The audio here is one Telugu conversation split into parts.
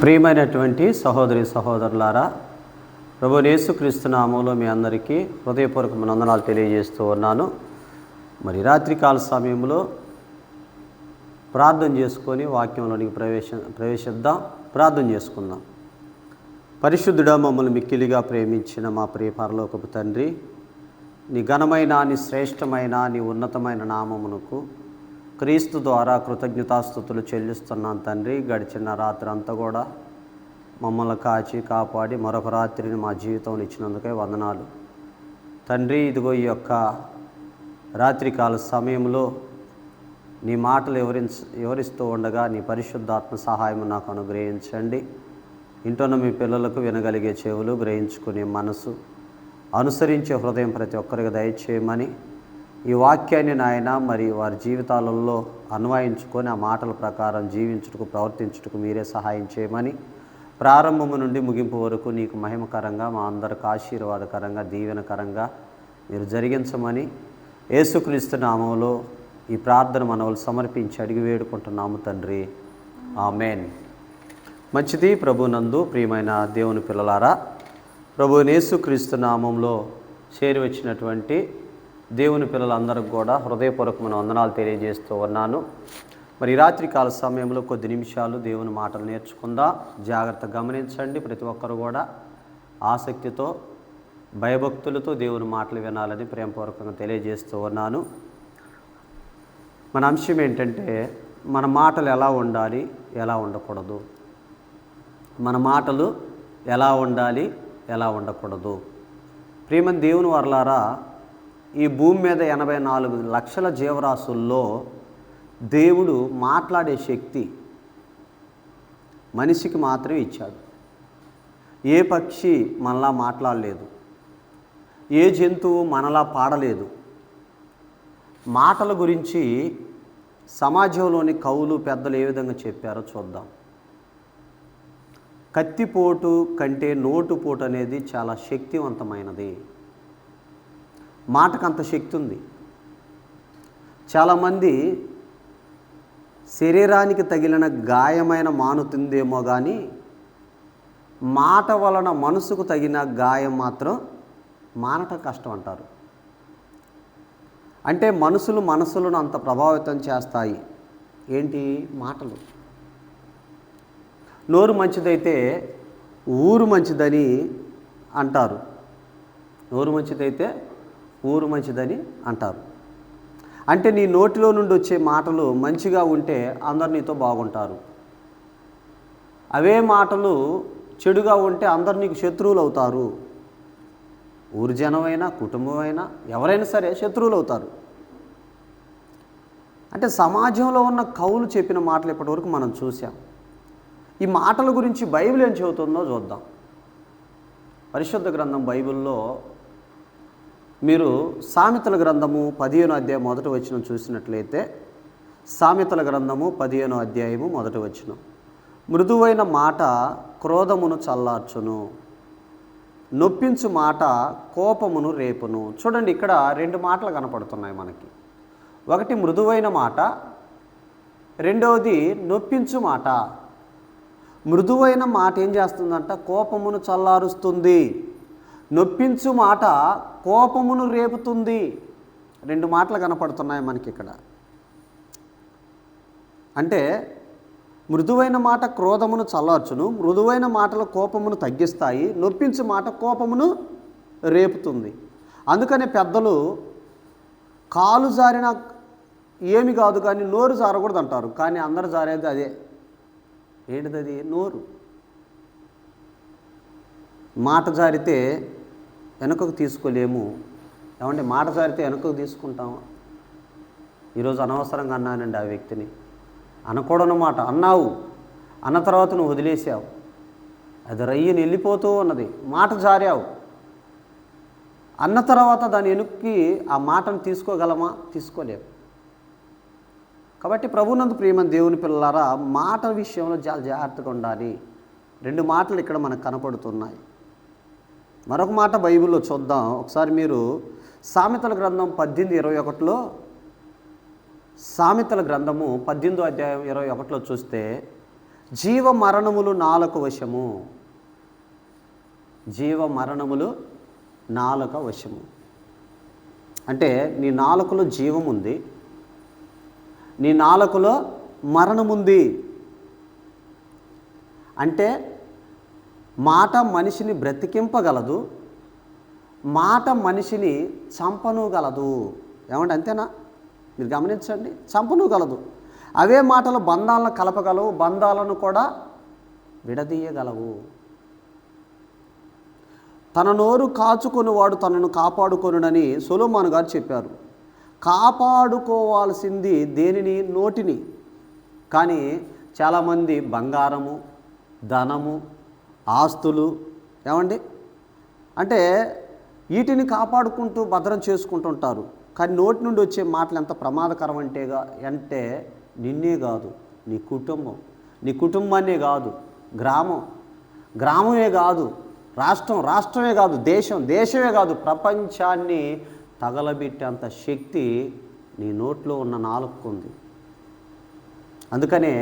ప్రియమైనటువంటి సహోదరి సహోదరులారా, ప్రభువైన యేసుక్రీస్తు నామములో మీ అందరికీ హృదయపూర్వకమైన వందనాలు తెలియజేస్తూ ఉన్నాను. మరి రాత్రికాల సమయంలో ప్రార్థన చేసుకొని వాక్యంలోనికి ప్రవేశిద్దాం. ప్రార్థన చేసుకుందాం. పరిశుద్ధుడా, మమ్మల్ని మిక్కిలిగా ప్రేమించిన మా ప్రియ పరలోకపు తండ్రి, నీ ఘనమైన, నీ శ్రేష్టమైన, నీ ఉన్నతమైన నామమునకు క్రీస్తు ద్వారా కృతజ్ఞతాస్తుతులు చెల్లిస్తున్నాను తండ్రి. గడిచిన రాత్రి అంతా కూడా మమ్మల్ని కాచి కాపాడి మరొక రాత్రిని మా జీవితంలో ఇచ్చినందుకే వందనాలు తండ్రి. ఇదిగో ఈ యొక్క రాత్రికాల సమయంలో నీ మాటలు వివరిస్తూ ఉండగా నీ పరిశుద్ధాత్మ సహాయం నాకు అనుగ్రహించండి. ఇంటున్న మీ పిల్లలకు వినగలిగే చెవులు, గ్రహించుకునే మనసు, అనుసరించే హృదయం ప్రతి ఒక్కరికి దయచేయమని, ఈ వాక్యాన్ని నాయన మరి వారి జీవితాలలో అన్వయించుకొని ఆ మాటల ప్రకారం జీవించుటకు, ప్రవర్తించుటకు మీరే సహాయం చేయమని, ప్రారంభము నుండి ముగింపు వరకు నీకు మహిమకరంగా, మా అందరికి ఆశీర్వాదకరంగా, దీవెనకరంగా మీరు జరిగించమని యేసుక్రీస్తు నామములో ఈ ప్రార్థన మనవులు సమర్పించి అడిగి వేడుకుంటున్నాము తండ్రి. ఆమేన్. మంచిది. ప్రభునందు ప్రియమైన దేవుని పిల్లలారా, ప్రభువైన యేసుక్రీస్తు నామంలో చేరి వచ్చినటువంటి దేవుని పిల్లలందరికీ కూడా హృదయపూర్వకమైన వందనాలు తెలియజేస్తూ ఉన్నాను. మరి రాత్రికాల సమయంలో కొద్ది నిమిషాలు దేవుని మాటలు నేర్చుకుందాం. జాగ్రత్తగా గమనించండి. ప్రతి ఒక్కరు కూడా ఆసక్తితో, భయభక్తులతో దేవుని మాటలు వినాలని ప్రేమపూర్వకంగా తెలియజేస్తూ ఉన్నాను. మన అంశం ఏంటంటే, మన మాటలు ఎలా ఉండాలి, ఎలా ఉండకూడదు. మన మాటలు ఎలా ఉండాలి, ఎలా ఉండకూడదు. ప్రియమైన దేవుని వర్లారా, ఈ భూమి మీద 84 లక్షల జీవరాశుల్లో దేవుడు మాట్లాడే శక్తి మనిషికి మాత్రమే ఇచ్చాడు. ఏ పక్షి మనలా మాట్లాడలేదు, ఏ జంతువు మనలా పాడలేదు. మాటల గురించి సమాజంలోని కవులు, పెద్దలు ఏ విధంగా చెప్పారో చూద్దాం. కత్తిపోటు కంటే నోటుపోటు అనేది చాలా శక్తివంతమైనది. మాటకు అంత శక్తి ఉంది. చాలామంది శరీరానికి తగిలిన గాయమైన మానుతుందేమో కానీ మాట వలన మనసుకు తగిన గాయం మాత్రం మానటం కష్టం అంటారు. అంటే మనసులను అంత ప్రభావితం చేస్తాయి. ఏంటి? మాటలు. నోరు మంచిదైతే ఊరు మంచిదని అంటారు. నోరు మంచిదైతే ఊరు మంచిదని అంటారు. అంటే నీ నోటిలో నుండి వచ్చే మాటలు మంచిగా ఉంటే అందరు నీతో బాగుంటారు. అవే మాటలు చెడుగా ఉంటే అందరు నీకు శత్రువులు అవుతారు. ఊరు జనమైనా, కుటుంబమైనా, ఎవరైనా సరే శత్రువులు అవుతారు. అంటే సమాజంలో ఉన్న కవులు చెప్పిన మాటలు ఇప్పటివరకు మనం చూసాం. ఈ మాటల గురించి బైబిల్ ఏం చెబుతుందో చూద్దాం. పరిశుద్ధ గ్రంథం బైబిల్లో మీరు సామెతల గ్రంథము 15వ అధ్యాయం 1వ వచనం చూసినట్లయితే, సామెతల గ్రంథము 15వ అధ్యాయము 1వ వచనం, మృదువైన మాట క్రోధమును చల్లార్చును, నొప్పించు మాట కోపమును రేపును. చూడండి, ఇక్కడ 2 మాటలు కనపడుతున్నాయి మనకి. ఒకటి మృదువైన మాట, రెండవది నొప్పించు మాట. మృదువైన మాట ఏం చేస్తుందంట? కోపమును చల్లారుస్తుంది. నొప్పించు మాట కోపమును రేపుతుంది. 2 మాటలు కనపడుతున్నాయి మనకి ఇక్కడ. అంటే మృదువైన మాట క్రోధమును చల్లార్చును, మృదువైన మాటలు కోపమును తగ్గిస్తాయి, నొప్పించు మాట కోపమును రేపుతుంది. అందుకనే పెద్దలు కాలు జారిన ఏమి కాదు కానీ నోరు జారకూడదు అంటారు. కానీ అందరు జారేది అదే. ఏంటిది? నోరు. మాట జారితే వెనుకకు తీసుకోలేము. ఏమంటే మాట జారితే వెనుకకు తీసుకుంటాము. ఈరోజు అనవసరంగా అన్నానండి ఆ వ్యక్తిని. అనకూడని మాట అన్నావు, అన్న తర్వాత నువ్వు వదిలేసావు. అది రయ్యని వెళ్ళిపోతూ ఉన్నది. మాట జారావు. అన్న తర్వాత దాని వెనుక్కి ఆ మాటను తీసుకోగలమా? తీసుకోలేము. కాబట్టి ప్రభునందు ప్రియమైన దేవుని పిల్లలారా, మాట విషయంలో చాలా జాగ్రత్తగా ఉండాలి. 2 మాటలు ఇక్కడ మనకు కనపడుతున్నాయి. మరొక మాట బైబిల్లో చూద్దాం. ఒకసారి మీరు సామెతల గ్రంథం 18:21లో, సామెతల గ్రంథము 18వ అధ్యాయం 21లో చూస్తే, జీవ మరణములు నాలుక వశము. జీవ మరణములు నాలుక వశము అంటే నీ నాలుకలో జీవం ఉంది, నీ నాలుకలో మరణముంది. అంటే మాట మనిషిని బ్రతికింపగలదు, మాట మనిషిని చంపనుగలదు. ఏమంటే అంతేనా? మీరు గమనించండి, చంపనుగలదు. అవే మాటలు బంధాలను కలపగలవు, బంధాలను కూడా విడదీయగలవు. తన నోరు కాచుకొనివాడు తనను కాపాడుకొనుడని సొలొమోను గారు చెప్పారు. కాపాడుకోవాల్సింది దేనిని? నోటిని. కానీ చాలామంది బంగారము, ధనము, ఆస్తులు, ఏమండి అంటే వీటిని కాపాడుకుంటూ భద్రం చేసుకుంటుంటారు. కానీ నోటి నుండి వచ్చే మాటలు ఎంత ప్రమాదకరం అంటే నిన్నే కాదు, నీ కుటుంబం, నీ కుటుంబాన్నే కాదు, గ్రామమే కాదు, రాష్ట్రమే కాదు, దేశమే కాదు, ప్రపంచాన్ని తగలబెట్టేంత శక్తి నీ నోట్లో ఉన్న నాలుకకు. అందుకనే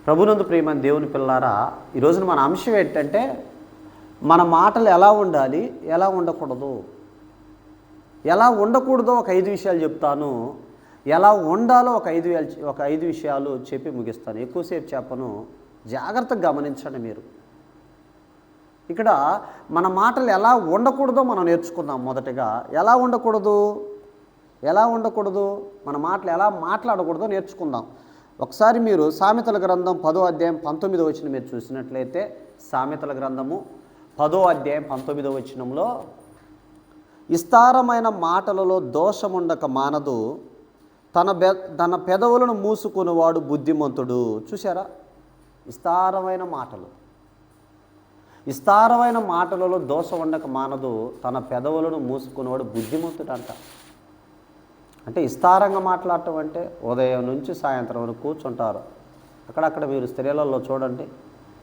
ప్రభునందు ప్రియమైన దేవుని పిల్లారా, ఈరోజున మన అంశం ఏంటంటే మన మాటలు ఎలా ఉండాలి, ఎలా ఉండకూడదు. ఎలా ఉండకూడదో ఒక 5 విషయాలు చెప్తాను, ఎలా ఉండాలో ఒక ఐదు విషయాలు చెప్పి ముగిస్తాను. ఎక్కువసేపు చెప్పను, జాగ్రత్తగా గమనించండి మీరు. ఇక్కడ మన మాటలు ఎలా ఉండకూడదో మనం నేర్చుకుందాం. మొదటగా ఎలా ఉండకూడదు, మన మాటలు ఎలా మాట్లాడకూడదో నేర్చుకుందాం. ఒకసారి మీరు సామెతల గ్రంథం 10వ అధ్యాయం 19వ వచనం మీరు చూసినట్లయితే, సామెతల గ్రంథము 10వ అధ్యాయం 19వ వచనంలో, విస్తారమైన మాటలలో దోషముండక మానదు, తన పెదవులను మూసుకునేవాడు బుద్ధిమంతుడు. చూసారా? విస్తారమైన మాటలలో దోషం ఉండక మానదు, తన పెదవులను మూసుకునేవాడు బుద్ధిమంతుడు అంట. అంటే విస్తారంగా మాట్లాడటం అంటే ఉదయం నుంచి సాయంత్రం వరకు కూర్చుంటారు. అక్కడక్కడ మీరు స్త్రీలలో చూడండి,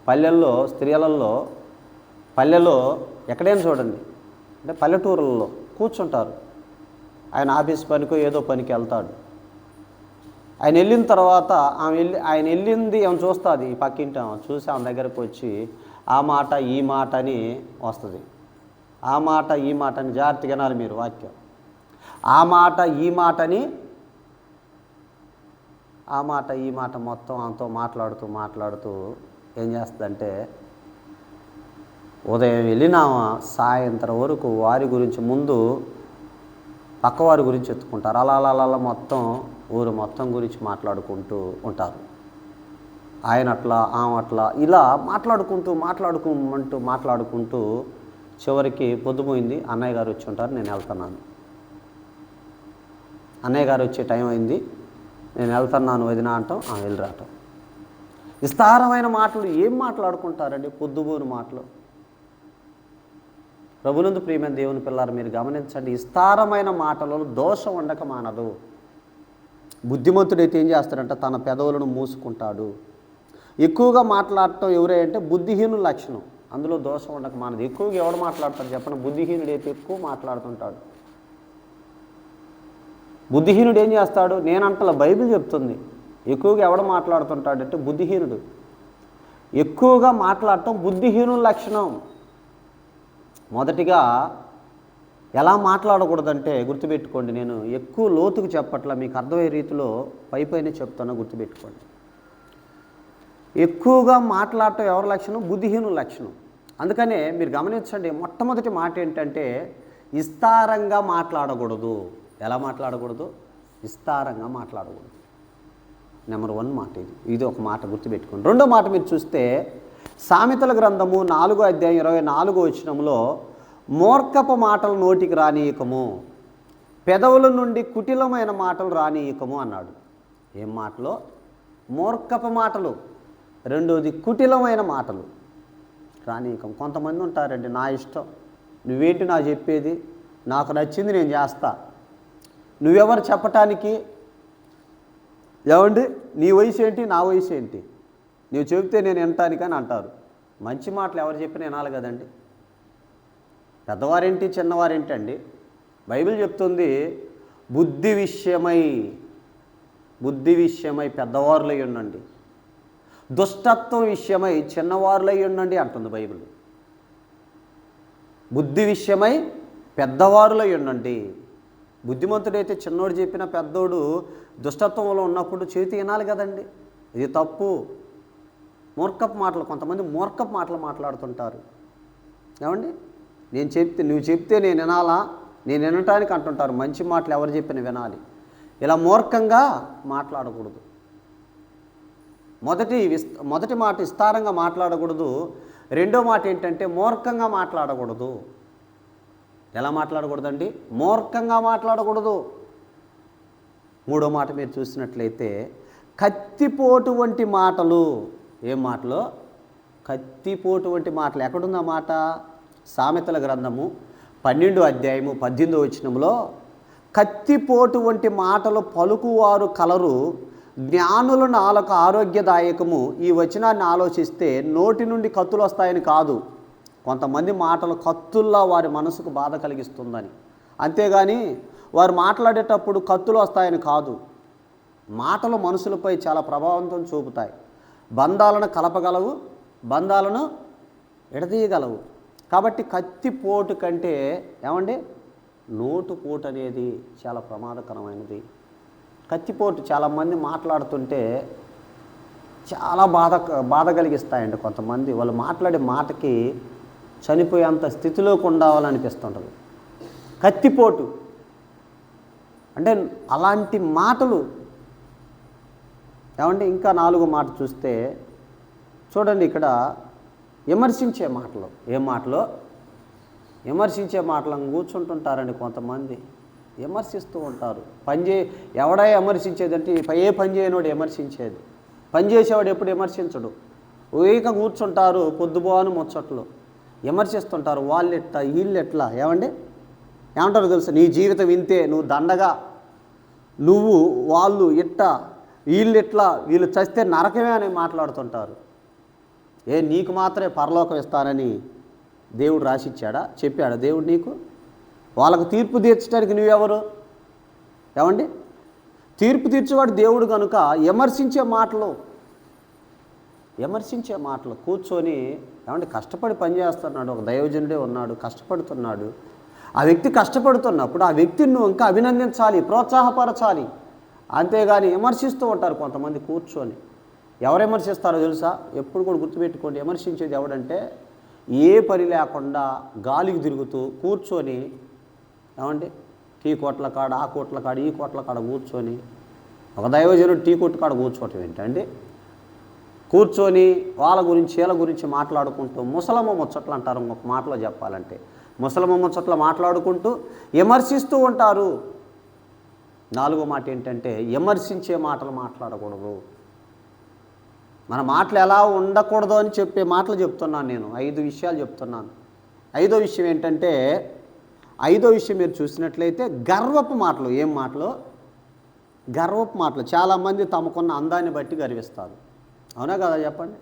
పల్లెల్లో ఎక్కడైనా చూడండి, అంటే పల్లెటూరులలో కూర్చుంటారు. ఆయన ఆఫీస్ పనికో ఏదో పనికి వెళ్తాడు. ఆయన వెళ్ళిన తర్వాత ఆయన వెళ్ళింది ఏమైనా చూస్తుంది, ఈ పక్కింటి చూసి ఆమె దగ్గరకు వచ్చి ఆ మాట ఈ మాట అని వస్తుంది. ఆ మాట ఈ మాట అని జాగ్రత్తగా వినాలి మీరు వాక్యం. ఆ మాట ఈ మాట మొత్తం ఆమెతో మాట్లాడుతూ ఏం చేస్తుందంటే, ఉదయం వెళ్ళినామా సాయంత్రం వరకు వారి గురించి ముందు పక్కవారి గురించి ఎత్తుకుంటారు. అలా మొత్తం ఊరు మొత్తం గురించి మాట్లాడుకుంటూ ఉంటారు. ఆయన అట్లా, ఆమె అట్లా, ఇలా మాట్లాడుకుంటూ చివరికి పొద్దుపోయింది. అన్నయ్య గారు వచ్చి ఉంటారు, నేను వెళ్తున్నాను. అన్నయ్య గారు వచ్చే టైం అయింది, నేను వెళ్తున్నాను వదిన అంటాం, వెళ్ళి రావటం. విస్తారమైన మాటలు ఏం మాట్లాడుకుంటారండి? పొద్దుబోని మాటలు. ప్రభునందు ప్రియమైన దేవుని పిల్లారు మీరు గమనించండి, విస్తారమైన మాటలలో దోషం ఉండక మానదు. బుద్ధిమంతుడైతే ఏం చేస్తాడంటే తన పెదవులను మూసుకుంటాడు. ఎక్కువగా మాట్లాడటం ఎవరంటే బుద్ధిహీనుల లక్షణం. అందులో దోషం ఉండక మానదు. ఎక్కువగా ఎవడు మాట్లాడతాడు చెప్పండి? బుద్ధిహీనుడైతే ఎక్కువ మాట్లాడుతుంటాడు. బుద్ధిహీనుడు ఏం చేస్తాడు? నేనంటలా, బైబిల్ చెప్తుంది. ఎక్కువగా ఎవడు మాట్లాడుతుంటాడంటే బుద్ధిహీనుడు. ఎక్కువగా మాట్లాడటం బుద్ధిహీనుల లక్షణం. మొదటిగా ఎలా మాట్లాడకూడదంటే గుర్తుపెట్టుకోండి, నేను ఎక్కువ లోతుకు చెప్పట్లా, మీకు అర్థమయ్యే రీతిలో పైపైనే చెప్తాను, గుర్తుపెట్టుకోండి. ఎక్కువగా మాట్లాడటం ఎవరి లక్షణం? బుద్ధిహీనుల లక్షణం. అందుకనే మీరు గమనించండి, మొట్టమొదటి మాట ఏంటంటే విస్తారంగా మాట్లాడకూడదు. ఎలా మాట్లాడకూడదు? విస్తారంగా మాట్లాడకూడదు. నెంబర్ 1 మాట ఇది ఒక మాట గుర్తుపెట్టుకోండి. రెండో మాట మీరు చూస్తే సామెతల గ్రంథము 4వ అధ్యాయం 24వ వచనంలో, మూర్ఖపు మాటలు నోటికి రానీయకము, పెదవుల నుండి కుటిలమైన మాటలు రానీయకము అన్నాడు. ఏం మాటలో? మూర్ఖపు మాటలు. రెండోది కుటిలమైన మాటలు రానీయకం. కొంతమంది ఉంటారండి, నా ఇష్టం, నువ్వేంటి నా చెప్పేది, నాకు నచ్చింది నేను చేస్తా, నువ్వెవరు చెప్పటానికి, ఏమండి నీ వయసు ఏంటి, నా వయసు ఏంటి, నువ్వు చెబితే నేను వినటానికని అంటారు. మంచి మాటలు ఎవరు చెప్పినా వినాలి కదండి. పెద్దవారేంటి చిన్నవారేంటి అండి? బైబిల్ చెప్తుంది, బుద్ధి విషయమై పెద్దవారులై ఉండండి, దుష్టత్వం విషయమై చిన్నవారులై ఉండండి అంటుంది బైబిల్. బుద్ధి విషయమై పెద్దవారులై ఉండండి. బుద్ధిమంతుడైతే చిన్నోడు చెప్పిన పెద్దోడు దుష్టత్వంలో ఉన్నప్పుడు చేతి వినాలి కదండి. ఇది తప్పు. మూర్ఖపు మాటలు, కొంతమంది మూర్ఖపు మాటలు మాట్లాడుతుంటారు. ఏమండి, నువ్వు చెప్తే నేను వినాలా, నేను వినటానికి అంటుంటారు. మంచి మాటలు ఎవరు చెప్పిన వినాలి. ఇలా మూర్ఖంగా మాట్లాడకూడదు. మొదటి మాట విస్తారంగా మాట్లాడకూడదు. రెండో మాట ఏంటంటే మూర్ఖంగా మాట్లాడకూడదు. ఎలా మాట్లాడకూడదండి? మూర్ఖంగా మాట్లాడకూడదు. మూడో మాట మీరు చూసినట్లయితే కత్తిపోటు వంటి మాటలు. ఏం మాటలు? కత్తిపోటు వంటి మాటలు. ఎక్కడుంది ఆ మాట? సామెతల గ్రంథము 12వ అధ్యాయము 18వ వచనంలో కత్తిపోటు వంటి మాటలు పలుకువారు కలరు, జ్ఞానుల నాలుక ఆరోగ్యదాయకము. ఈ వచనాన్ని ఆలోచిస్తే నోటి నుండి కత్తులు వస్తాయని కాదు, కొంతమంది మాటలు కత్తుల్లా వారి మనసుకు బాధ కలిగిస్తుందని. అంతేగాని వారు మాట్లాడేటప్పుడు కత్తులు వస్తాయని కాదు. మాటలు మనుషులపై చాలా ప్రభావంతం చూపుతాయి. బంధాలను కలపగలవు, బంధాలను ఎడదీయగలవు. కాబట్టి కత్తిపోటు కంటే ఏమండి నోటుపోటు అనేది చాలా ప్రమాదకరమైనది. కత్తిపోటు చాలామంది మాట్లాడుతుంటే చాలా బాధ కలిగిస్తాయండి. కొంతమంది వాళ్ళు మాట్లాడే మాటకి చనిపోయేంత స్థితిలోకి ఉండాలనిపిస్తుంటుంది. కత్తిపోటు అంటే అలాంటి మాటలు. ఏమంటే ఇంకా 4వ మాట చూస్తే చూడండి, ఇక్కడ విమర్శించే మాటలు. ఏం మాటలు? విమర్శించే మాటలను కూర్చుంటుంటారండి కొంతమంది. విమర్శిస్తూ ఉంటారు. ఎవడా విమర్శించేదంటే ఏ పని చేయనోడు విమర్శించేది. పని చేసేవాడు ఎప్పుడు విమర్శించడు. ఊరిక కూర్చుంటారు పొద్దుబాను ముచ్చట్లు విమర్శిస్తుంటారు. వాళ్ళు ఎట్లా, వీళ్ళు ఎట్లా. ఏమంటారు తెలుసా? నీ జీవితం ఇంతే, నువ్వు దండగా, వాళ్ళు ఎట్టా, వీళ్ళు ఎట్లా, వీళ్ళు చస్తే నరకమే అని మాట్లాడుతుంటారు. నీకు మాత్రమే పరలోకం ఇస్తానని దేవుడు రాసిచ్చాడా? చెప్పాడా దేవుడు నీకు? వాళ్ళకు తీర్పు తీర్చడానికి నువ్వెవరు? తీర్పు తీర్చేవాడు దేవుడు కనుక విమర్శించే మాటలు కూర్చొని కష్టపడి పనిచేస్తున్నాడు. ఒక దైవజనుడే ఉన్నాడు, కష్టపడుతున్నాడు. ఆ వ్యక్తి కష్టపడుతున్నప్పుడు ఆ వ్యక్తిని నువ్వు ఇంకా అభినందించాలి, ప్రోత్సాహపరచాలి. అంతేగాని విమర్శిస్తూ ఉంటారు కొంతమంది కూర్చొని. ఎవరు విమర్శిస్తారో తెలుసా? ఎప్పుడు కూడా గుర్తుపెట్టుకోండి, విమర్శించేది ఎవడంటే ఏ పని లేకుండా గాలికి తిరుగుతూ కూర్చొని టీ కొట్ల కాడ, ఆ కొట్ల కాడ, ఈ కొట్ల కాడ కూర్చొని, ఒక దైవజనుడు టీ కొట్టు కాడ కూర్చోవటం ఏంటండి? కూర్చొని వాళ్ళ గురించి వీళ్ళ గురించి మాట్లాడుకుంటూ ముసలమ్మ ముచ్చట్లు అంటారు. ఒక మాటలో చెప్పాలంటే ముసలమ్మ ముచ్చట్లు మాట్లాడుకుంటూ విమర్శిస్తూ ఉంటారు. 4వ మాట ఏంటంటే విమర్శించే మాటలు మాట్లాడకూడదు. మన మాటలు ఎలా ఉండకూడదు అని చెప్పే మాటలు చెప్తున్నాను నేను. 5 విషయాలు చెప్తున్నాను. 5వ విషయం ఏంటంటే, 5వ విషయం మీరు చూసినట్లయితే గర్వపు మాటలు. ఏం మాటలు? గర్వపు మాటలు. చాలామంది తమకున్న అందాన్ని బట్టి గర్విస్తారు. అవునా కదా చెప్పండి?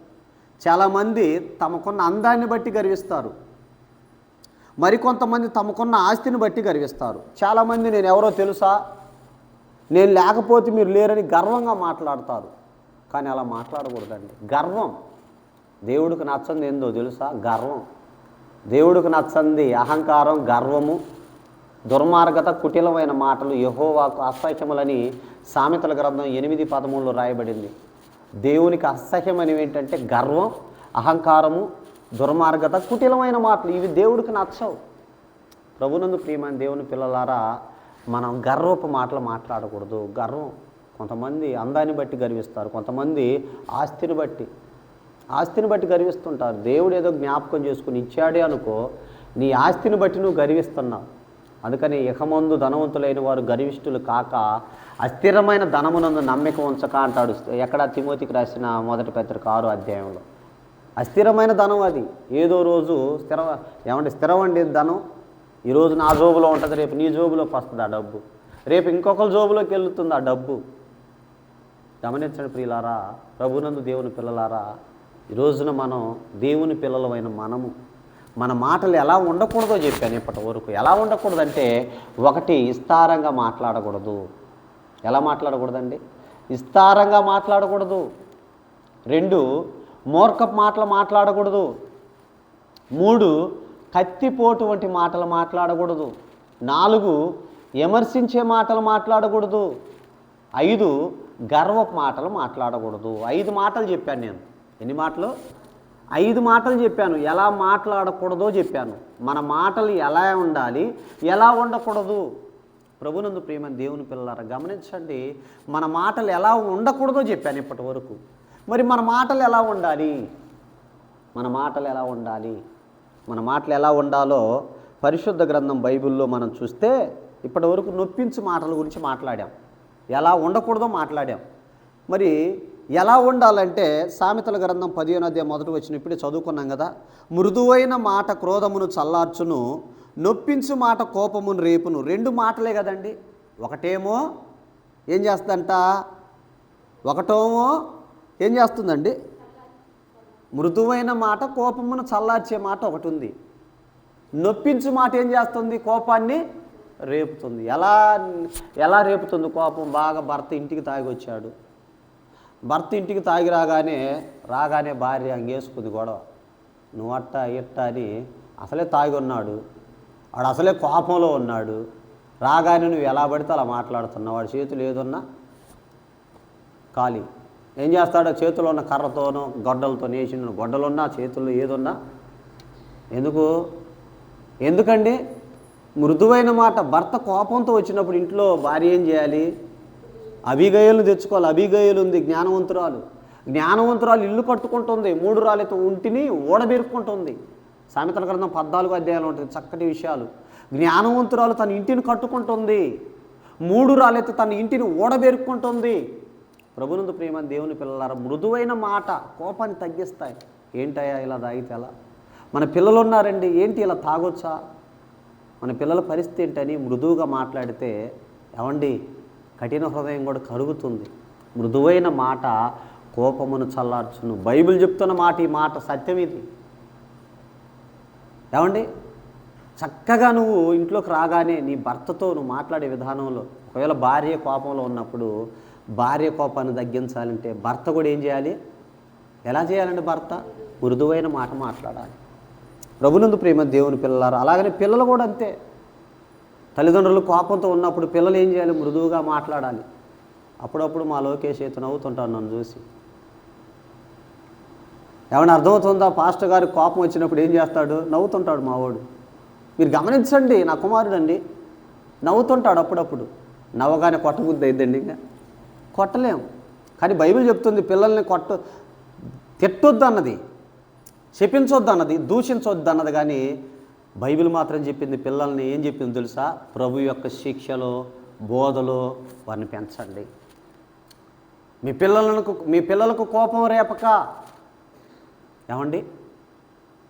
చాలామంది తమకున్న అందాన్ని బట్టి గర్విస్తారు. మరికొంతమంది తమకున్న ఆస్తిని బట్టి గర్విస్తారు. చాలామంది నేను ఎవరో తెలుసా, నేను లేకపోతే మీరు లేరని గర్వంగా మాట్లాడతారు. కానీ అలా మాట్లాడకూడదండి. గర్వం దేవుడికి నచ్చంది ఏందో తెలుసా? గర్వం. దేవుడికి నచ్చంది అహంకారం, గర్వము, దుర్మార్గత, కుటిలమైన మాటలు, యెహోవాకు అసహ్యములని సామెతల గ్రంథం 8:13లో రాయబడింది. దేవునికి అసహ్యమనేవి ఏంటంటే గర్వం, అహంకారము, దుర్మార్గత, కుటిలమైన మాటలు. ఇవి దేవుడికి నచ్చవు. ప్రభునందు ప్రియమైన దేవుని పిల్లలారా, మనం గర్వపు మాటలు మాట్లాడకూడదు. గర్వం. కొంతమంది అందాన్ని బట్టి గర్విస్తారు, కొంతమంది ఆస్తిని బట్టి గర్విస్తుంటారు. దేవుడు ఏదో జ్ఞాపకం చేసుకుని ఇచ్చాడే అనుకో, నీ ఆస్తిని బట్టి నువ్వు గర్విస్తున్నావు. అందుకని ఇకమందు ధనవంతులైన వారు గర్విష్ఠులు కాక అస్థిరమైన ధనమునందు నమ్మిక ఉంచక అంటాడు. ఎక్కడ? తిమోతికి రాసిన 1 పత్రిక 6వ అధ్యాయంలో. అస్థిరమైన ధనం అది. ఏదో రోజు స్థిరమండి ధనం. ఈరోజు నా జోబులో ఉంటుంది, రేపు నీ జోబులోకి వస్తుంది ఆ డబ్బు, రేపు ఇంకొకరి జోబులోకి వెళ్తుంది ఆ డబ్బు. గమనించండి ప్రియులారా, ప్రభునందు దేవుని పిల్లలారా, ఈ రోజున మనం దేవుని పిల్లలమైన మన మాటలు ఎలా ఉండకూడదో చెప్పాను ఇప్పటి వరకు. ఎలా ఉండకూడదంటే, 1 విస్తారంగా మాట్లాడకూడదు. ఎలా మాట్లాడకూడదండి? విస్తారంగా మాట్లాడకూడదు. 2, మూర్ఖపు మాటలు మాట్లాడకూడదు. 3, కత్తిపోటు వంటి మాటలు మాట్లాడకూడదు. 4, విమర్శించే మాటలు మాట్లాడకూడదు. 5, గర్వపు మాటలు మాట్లాడకూడదు. 5 మాటలు చెప్పాను నేను. ఎన్ని మాటలు? 5 మాటలు చెప్పాను. ఎలా మాట్లాడకూడదో చెప్పాను. మన మాటలు ఎలా ఉండాలి, ఎలా ఉండకూడదు. ప్రభునందు ప్రియమైన దేవుని పిల్లలారా గమనించండి, మన మాటలు ఎలా ఉండకూడదో చెప్పాను ఇప్పటి వరకు. మరి మన మాటలు ఎలా ఉండాలి? మన మాటలు ఎలా ఉండాలి? మన మాటలు ఎలా ఉండాలో పరిశుద్ధ గ్రంథం బైబిల్లో మనం చూస్తే ఇప్పటి వరకు నొప్పించు మాటల గురించి మాట్లాడాం, ఎలా ఉండకూడదో మాట్లాడాం. మరి ఎలా ఉండాలంటే సామెతల గ్రంథం 15వ అధ్యాయం 1వ వచనం ఇప్పుడే చదువుకున్నాం కదా. మృదువైన మాట క్రోధమును చల్లార్చును, నొప్పించు మాట కోపమును రేపును. 2 మాటలే కదండి. ఒకటేమో ఏం చేస్తుందంట, ఒకటేమో ఏం చేస్తుందండి, మృదువైన మాట కోపమును చల్లార్చే మాట ఒకటి ఉంది. నొప్పించు మాట ఏం చేస్తుంది, కోపాన్ని రేపుతుంది. ఎలా రేపుతుంది కోపం? బాగా భర్త ఇంటికి తాగి వచ్చాడు. భర్త ఇంటికి తాగి రాగానే భార్య అంగేసుకుంది గొడవ. నువ్వు అట్టా ఇట్టా అని అసలే తాగి ఉన్నాడు, వాడు అసలే కోపంలో ఉన్నాడు. రాగానే నువ్వు ఎలా పడితే అలా మాట్లాడుతున్నావు. వాడి చేతులు ఏదున్నా ఖాళీ. ఏం చేస్తాడో చేతిలో ఉన్న కర్రతోనో గొడ్డలతో వేసిన గొడ్డలున్నా చేతుల్లో ఏదున్నా ఎందుకండి? మృదువైన మాట. భర్త కోపంతో వచ్చినప్పుడు ఇంట్లో భార్య ఏం చేయాలి? అభిగయలను తెచ్చుకోవాలి. అభిగయలు ఉంది, జ్ఞానవంతురాలు ఇల్లు కట్టుకుంటుంది, 3 రాళ్ళతో ఒంటిని ఓడబెరుక్కుంటుంది. సామెతల గ్రంథం 14వ అధ్యాయంలో ఉంటుంది చక్కటి విషయాలు. జ్ఞానవంతురాలు తన ఇంటిని కట్టుకుంటుంది, 3 రాళ్ళతో తన ఇంటిని ఓడబెరుక్కుంటుంది. ప్రభునందు ప్రియమైన దేవుని పిల్లలారా, మృదువైన మాట కోపాన్ని తగ్గిస్తాయి. ఏంటయ్యా ఇలా తాగితే ఎలా? మన పిల్లలు ఉన్నారండి, ఏంటి ఇలా తాగొచ్చా? మన పిల్లల పరిస్థితి ఏంటని మృదువుగా మాట్లాడితే ఏమండి కఠిన హృదయం కూడా కరుగుతుంది. మృదువైన మాట కోపమును చల్లార్చును. బైబిల్ చెప్తున్న మాట, ఈ మాట సత్యం. ఇది ఏమండి చక్కగా నువ్వు ఇంట్లోకి రాగానే నీ భర్తతో నువ్వు మాట్లాడే విధానంలో, ఒకవేళ భార్య కోపంలో ఉన్నప్పుడు భార్య కోపాన్ని తగ్గించాలంటే భర్త కూడా ఏం చేయాలి? ఎలా చేయాలండి? భర్త మృదువైన మాట మాట్లాడాలి. ప్రభునందు ప్రేమ దేవుని పిల్లలారా, అలాగనే పిల్లలు కూడా అంతే. తల్లిదండ్రులు కోపంతో ఉన్నప్పుడు పిల్లలు ఏం చేయాలి? మృదువుగా మాట్లాడాలి. అప్పుడప్పుడు మా లోకేష్ అయితే నవ్వుతుంటాను నన్ను చూసి. ఏమైనా అర్థమవుతుందా? పాస్టర్ గారికి కోపం వచ్చినప్పుడు ఏం చేస్తాడు? నవ్వుతుంటాడు మావాడు. మీరు గమనించండి, నా కుమారుడు అండి నవ్వుతుంటాడు అప్పుడప్పుడు. నవ్వగానే కొట్టబుద్ధి అయిద్దండి, ఇంకా కొట్టలేం. కానీ బైబిల్ చెప్తుంది పిల్లల్ని తిట్టొద్దు అన్నది, శపించొద్దు అన్నది, దూషించొద్దు అన్నది. కానీ బైబిల్ మాత్రం చెప్పింది పిల్లల్ని ఏం చెప్పింది తెలుసా? ప్రభు యొక్క శిక్షలో, బోధలో వారిని పెంచండి. మీ పిల్లలకు కోపం రేపక. ఏమండి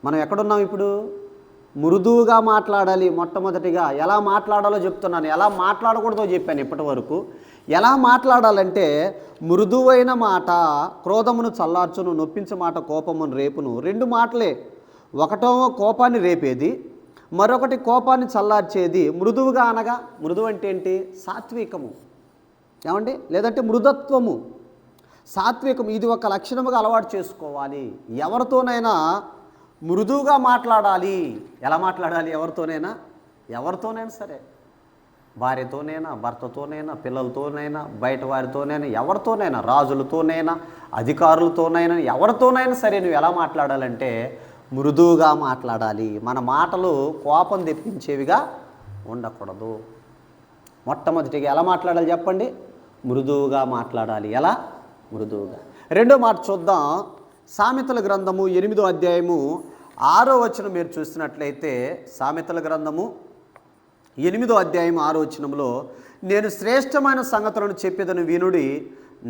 మనం ఎక్కడున్నాం ఇప్పుడు? మృదువుగా మాట్లాడాలి. మొట్టమొదటిగా ఎలా మాట్లాడాలో చెప్తున్నాను, ఎలా మాట్లాడకూడదో చెప్పాను ఇప్పటి వరకు. ఎలా మాట్లాడాలంటే మృదువైన మాట క్రోధమును చల్లార్చును, నొప్పించే మాట కోపమును రేపును. 2 మాటలే. ఒకటేమో కోపాన్ని రేపేది, మరొకటి కోపాన్ని చల్లార్చేది. మృదువుగా అనగా, మృదువు అంటే ఏంటి? సాత్వికము. ఏమండి? లేదంటే మృదత్వము, సాత్వికం. ఇది ఒక లక్షణముగా అలవాటు చేసుకోవాలి. ఎవరితోనైనా మృదువుగా మాట్లాడాలి. ఎలా మాట్లాడాలి? ఎవరితోనైనా సరే, భార్యతోనైనా, భర్తతోనైనా, పిల్లలతోనైనా, బయట వారితోనైనా, ఎవరితోనైనా, రాజులతోనైనా, అధికారులతోనైనా, ఎవరితోనైనా సరే నువ్వు ఎలా మాట్లాడాలంటే మృదువుగా మాట్లాడాలి. మన మాటలు కోపం తెప్పించేవిగా ఉండకూడదు. మొట్టమొదటిగా ఎలా మాట్లాడాలి చెప్పండి? మృదువుగా మాట్లాడాలి. ఎలా? మృదువుగా. 2వ మాట చూద్దాం. సామెతల గ్రంథము 8వ అధ్యాయము 6వ వచనం మీరు చూసినట్లయితే, సామెతల గ్రంథము 8వ అధ్యాయం 6వ వచనంలో, నేను శ్రేష్టమైన సంగతులను చెప్పేదను వినుడి,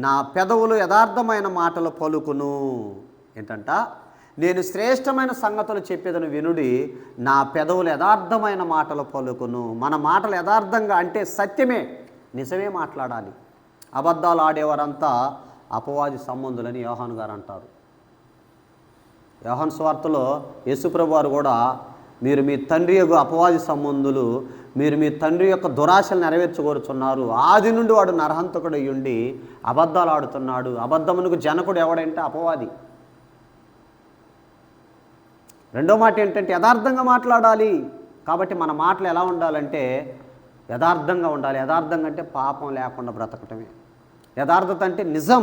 నా పెదవులు యథార్థమైన మాటలు పలుకును. ఏంటంట? నేను శ్రేష్టమైన సంగతులు చెప్పేదను వినుడి, నా పెదవులు యథార్థమైన మాటలు పలుకును. మన మాటలు యథార్థంగా అంటే సత్యమే, నిజమే మాట్లాడాలి. అబద్ధాలు ఆడేవారంతా అపవాది సంబంధులని యోహాను గారు అంటారు. యోహాను సువార్తలో యేసుప్రభు వారు కూడా మీరు మీ తండ్రి యొక్క అపవాది సంబంధులు, మీరు మీ తండ్రి యొక్క దురాశలు నెరవేర్చుకోరుచున్నారు. ఆది నుండి వాడు నరహంతకుడు అయ్యుండి అబద్ధాలు ఆడుతున్నాడు. అబద్ధమునకు జనకుడు ఎవడంటే అపవాది. రెండో మాట ఏంటంటే యథార్థంగా మాట్లాడాలి. కాబట్టి మన మాటలు ఎలా ఉండాలంటే యథార్థంగా ఉండాలి. యథార్థంగా అంటే పాపం లేకుండా బ్రతకటమే. యథార్థత అంటే నిజం.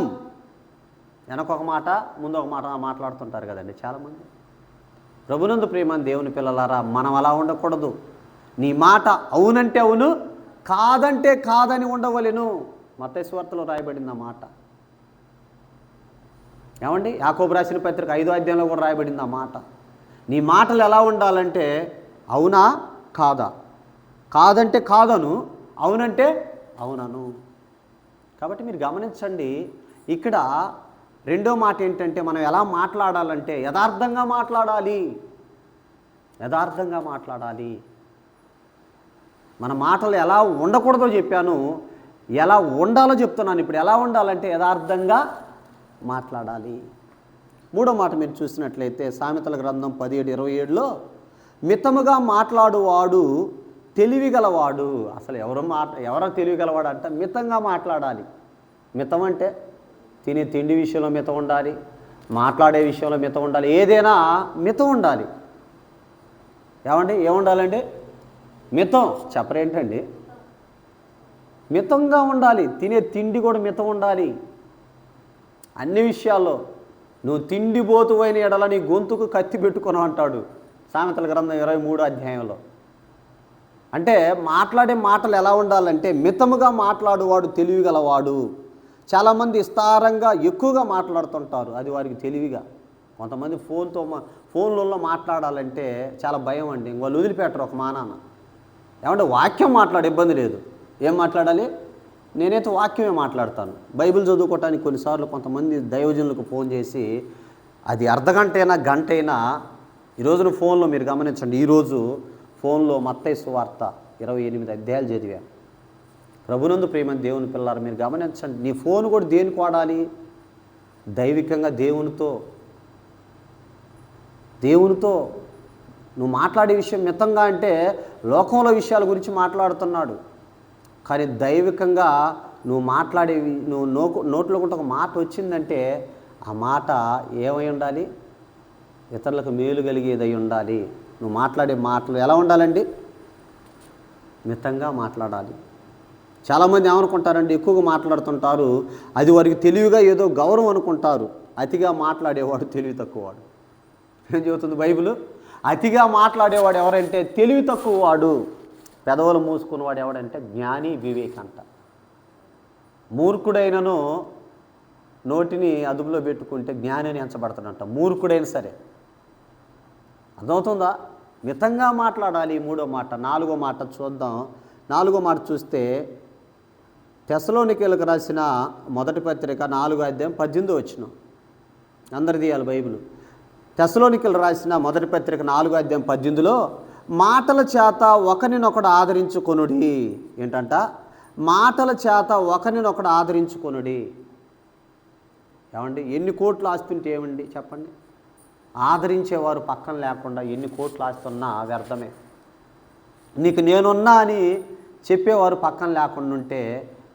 వెనకొక మాట ముందు ఒక మాట మాట్లాడుతుంటారు కదండి చాలామంది. ప్రభునందు ప్రియమైన దేవుని పిల్లలారా, మనం అలా ఉండకూడదు. నీ మాట అవునంటే అవును, కాదంటే కాదని ఉండవలెను. మత్తయి సువార్తలో రాయబడింది ఆ మాట. ఏమండి, యాకోబు రాసిన పత్రిక 5వ అధ్యాయంలో కూడా రాయబడింది ఆ మాట. నీ మాటలు ఎలా ఉండాలంటే అవునా కాదా, కాదంటే కాదను, అవునంటే అవునను. కాబట్టి మీరు గమనించండి, ఇక్కడ రెండో మాట ఏంటంటే మనం ఎలా మాట్లాడాలంటే యథార్థంగా మాట్లాడాలి. యథార్థంగా మాట్లాడాలి. మన మాటలు ఎలా ఉండకూడదో చెప్పాను, ఎలా ఉండాలో చెప్తున్నాను. ఇప్పుడు ఎలా ఉండాలంటే యథార్థంగా మాట్లాడాలి. మూడో మాట మీరు చూసినట్లయితే సామెతల గ్రంథం 17:27లో మితముగా మాట్లాడువాడు తెలివిగలవాడు. అసలు ఎవరో తెలివిగలవాడు అంటే మితంగా మాట్లాడాలి. మితం అంటే తినే తిండి విషయంలో మితం ఉండాలి, మాట్లాడే విషయంలో మితం ఉండాలి, ఏదైనా మితం ఉండాలి. ఏముండాలండి? మితం. చెప్పరేంటండి? మితంగా ఉండాలి. తినే తిండి కూడా మితం ఉండాలి. అన్ని విషయాల్లో నువ్వు తిండిపోతువైన ఎడల నీ గొంతుకు కత్తి పెట్టుకుని అంటాడు సామెతల గ్రంథం 23వ అధ్యాయంలో. అంటే మాట్లాడే మాటలు ఎలా ఉండాలంటే మితముగా మాట్లాడువాడు తెలివిగలవాడు. చాలామంది విస్తారంగా ఎక్కువగా మాట్లాడుతుంటారు, అది వారికి తెలివిగా. కొంతమంది ఫోన్లలో మాట్లాడాలంటే చాలా భయం అండి. వాళ్ళు వదిలిపెట్టరు ఒక మానాన. ఏమంటే వాక్యం మాట్లాడే ఇబ్బంది లేదు. ఏం మాట్లాడాలి? నేనైతే వాక్యమే మాట్లాడతాను. బైబిల్ చదువుకోవటానికి కొన్నిసార్లు కొంతమంది దైవజనులకు ఫోన్ చేసి అది అర్ధగంట అయినా గంట అయినా, ఈరోజున ఫోన్లో మీరు గమనించండి, ఈరోజు ఫోన్లో మత్తయి సువార్త 28 అధ్యాయాలు చదివాను. ప్రభునందు ప్రియమైన దేవుని పిల్లలారా, మీరు గమనించండి, నీ ఫోన్ కూడా దేనికి వాడాలి? దైవికంగా దేవునితో నువ్వు మాట్లాడే విషయం మితంగా అంటే లోకంలో విషయాల గురించి మాట్లాడుతున్నాడు. కానీ దైవికంగా నువ్వు మాట్లాడేవి, నోట్లో కూడా ఒక మాట వచ్చిందంటే ఆ మాట ఏమై ఉండాలి? ఇతరులకు మేలు కలిగేదై ఉండాలి. నువ్వు మాట్లాడే మాటలు ఎలా ఉండాలండి? మితంగా మాట్లాడాలి. చాలామంది ఏమనుకుంటారండి, ఎక్కువగా మాట్లాడుతుంటారు, అది వారికి తెలివిగా ఏదో గౌరవం అనుకుంటారు. అతిగా మాట్లాడేవాడు తెలివి తక్కువవాడు. ఏం చెబుతుంది బైబిల్? అతిగా మాట్లాడేవాడు ఎవరంటే తెలివి తక్కువవాడు. పెదవులు మూసుకున్నవాడు ఎవడంటే జ్ఞాని వివేక్ అంట. మూర్ఖుడైనను నోటిని అదుపులో పెట్టుకుంటే జ్ఞాని అని ఎంచబడతాడంట. మూర్ఖుడైనా సరే. అర్థమవుతుందా? మితంగా మాట్లాడాలి. మూడో మాట. నాలుగో మాట చూద్దాం. నాలుగో మాట చూస్తే తెస్సలోనికీయులకు రాసిన మొదటి పత్రిక 4వ అధ్యాయం 18వ వచనం. అందరు తీయాలి బైబిల్. తెస్సలోనికీయులకు రాసిన మొదటి పత్రిక 4వ అధ్యాయం 18లో మాటల చేత ఒకరినొకడు ఆదరించుకొనుడి. ఏంటంట? మాటల చేత ఒకరినొకడు ఆదరించుకొనుడి. ఏమండి, ఎన్ని కోట్లు ఆస్తుంటే ఏమండి చెప్పండి? ఆదరించేవారు పక్కన లేకుండా ఎన్ని కోట్లు ఆస్తున్నా వ్యర్థమే. నీకు నేనున్నా అని చెప్పేవారు పక్కన లేకుండా ఉంటే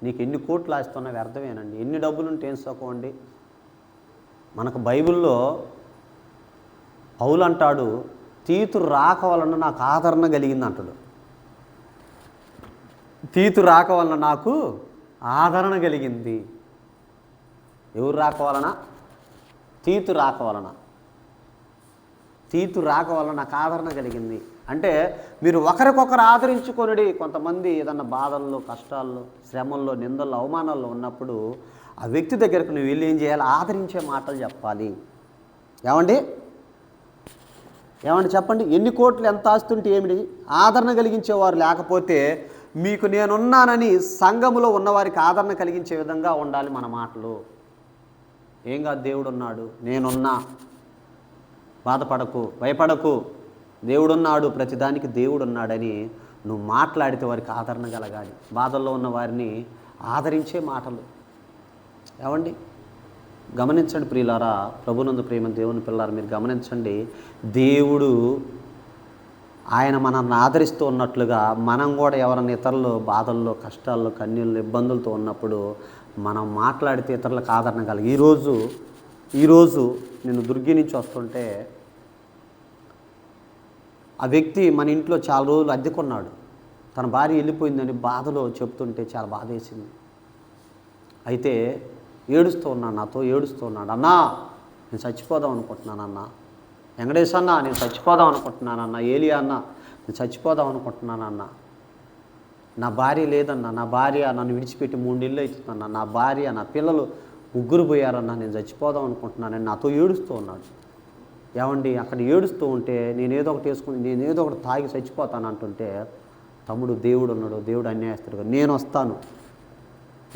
నీకు ఎన్ని కోట్లు ఆస్తున్నా వ్యర్థమేనండి. ఎన్ని డబ్బులుంటే ఏం సుఖమండి? మనకు బైబిల్లో పౌలు అంటాడు, తీతు రాక వలన నాకు ఆదరణ కలిగింది అంటాడు. తీతు రాక వలన నాకు ఆదరణ కలిగింది. ఎవరు రాక వలన? తీతు రాక వలన. తీతు రాక వలన నాకు ఆదరణ కలిగింది అంటే మీరు ఒకరికొకరు ఆదరించుకొనుడి. కొంతమంది ఏదన్నా బాధల్లో, కష్టాల్లో, శ్రమల్లో, నిందల్లో, అవమానాల్లో ఉన్నప్పుడు ఆ వ్యక్తి దగ్గరకు నువ్వు వెళ్ళి ఏం చేయాలి? ఆదరించే మాటలు చెప్పాలి. ఏమండి చెప్పండి. ఎన్ని కోట్లు ఎంత ఆస్తుంటే ఏమిటి? ఆదరణ కలిగించేవారు లేకపోతే మీకు నేనున్నానని సంఘములో ఉన్నవారికి ఆదరణ కలిగించే విధంగా ఉండాలి మన మాటలు. ఏం కాదు, దేవుడు ఉన్నాడు, నేనున్నా, బాధపడకు, భయపడకు, దేవుడున్నాడు, ప్రతిదానికి దేవుడు ఉన్నాడని నువ్వు మాట్లాడితే వారికి ఆదరణ కలగాలి. బాధల్లో ఉన్న వారిని ఆదరించే మాటలు. ఏమండి గమనించండి ప్రియులారా, ప్రభునందు ప్రేమ దేవుని పిల్లారా, మీరు గమనించండి. దేవుడు ఆయన మనల్ని ఆదరిస్తూ ఉన్నట్లుగా మనం కూడా ఎవరైనా ఇతరులు బాధల్లో, కష్టాల్లో, కన్నీళ్ళు, ఇబ్బందులతో ఉన్నప్పుడు మనం మాట్లాడితే ఇతరులకు ఆదరణ కలిగి ఈరోజు నేను దుర్గి నుంచి వస్తుంటే ఆ వ్యక్తి మన ఇంట్లో చాలా రోజులు అద్దెకున్నాడు. తన భార్య వెళ్ళిపోయిందని బాధలో చెప్తుంటే చాలా బాధ వేసింది. అయితే ఏడుస్తూ ఉన్నాడు, నాతో ఏడుస్తూ ఉన్నాడు. అన్నా నేను చచ్చిపోదాం అనుకుంటున్నాను అన్న. వెంకటేశ్ అన్న నేను చచ్చిపోదాం అనుకుంటున్నాను అన్న. ఏలియా అన్న నేను చచ్చిపోదాం అనుకుంటున్నాను అన్న. నా భార్య లేదన్నా, నా భార్య నన్ను విడిచిపెట్టి 3 నెలలు అవుతుందన్న. నా భార్య, నా పిల్లలు 3 పోయారన్నా, నేను చచ్చిపోదాం అనుకుంటున్నానని నాతో ఏడుస్తూ ఉన్నాడు. ఏమండి, అక్కడ ఏడుస్తూ ఉంటే నేనేదో ఒకటి తాగి చచ్చిపోతాను అంటుంటే, తమ్ముడు దేవుడు ఉన్నాడు, దేవుడు అన్యాయస్తుడు, నేను వస్తాను,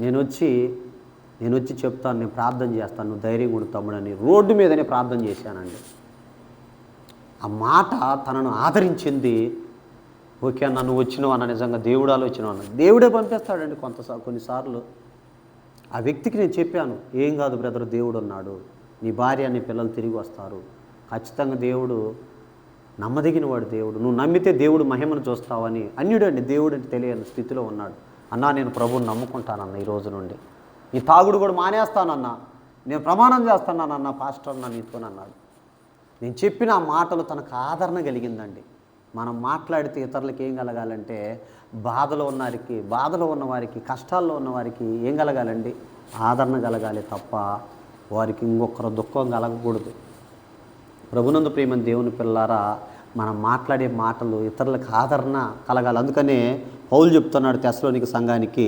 నేను వచ్చి చెప్తాను, నేను ప్రార్థన చేస్తాను, నువ్వు ధైర్యంగా ఉండు తమ్ముడు అని రోడ్డు మీదనే ప్రార్థన చేశానండి. ఆ మాట తనను ఆదరించింది. ఓకే అన్న, నువ్వు వచ్చినావు అన్న, నిజంగా దేవుడు ఆలోచన అన్న, దేవుడే పంపిస్తాడండి కొన్నిసార్లు. ఆ వ్యక్తికి నేను చెప్పాను, ఏం కాదు బ్రదర్, దేవుడు ఉన్నాడు, నీ భార్య నీ పిల్లలు తిరిగి వస్తారు, ఖచ్చితంగా దేవుడు నమ్మదగిన వాడు, దేవుడు నువ్వు నమ్మితే దేవుడు మహిమను చూస్తావని. అన్యుడండి, దేవుడు అంటే తెలియని స్థితిలో ఉన్నాడు. అన్నా నేను ప్రభువుని నమ్ముకుంటానన్న, ఈ రోజు నుండి ఈ తాగుడు కూడా మానేస్తానన్నా, నేను ప్రమాణం చేస్తానన్న పాస్టర్ అన్న నీతోనన్నాడు. నేను చెప్పిన ఆ మాటలు తనకు ఆదరణ కలిగిందండి. మనం మాట్లాడితే ఇతరులకి ఏం కలగాలంటే, బాధలో ఉన్న వారికి, కష్టాల్లో ఉన్న వారికి ఏం కలగాలండి? ఆదరణ కలగాలి తప్ప వారికి ఇంకొకరు దుఃఖం కలగకూడదు. ప్రభునందు ప్రియమైన దేవుని పిల్లారా, మనం మాట్లాడే మాటలు ఇతరులకు ఆదరణ కలగాలి. అందుకనే పౌలు చెప్తున్నాడు తెస్సలోనిక సంఘానికి,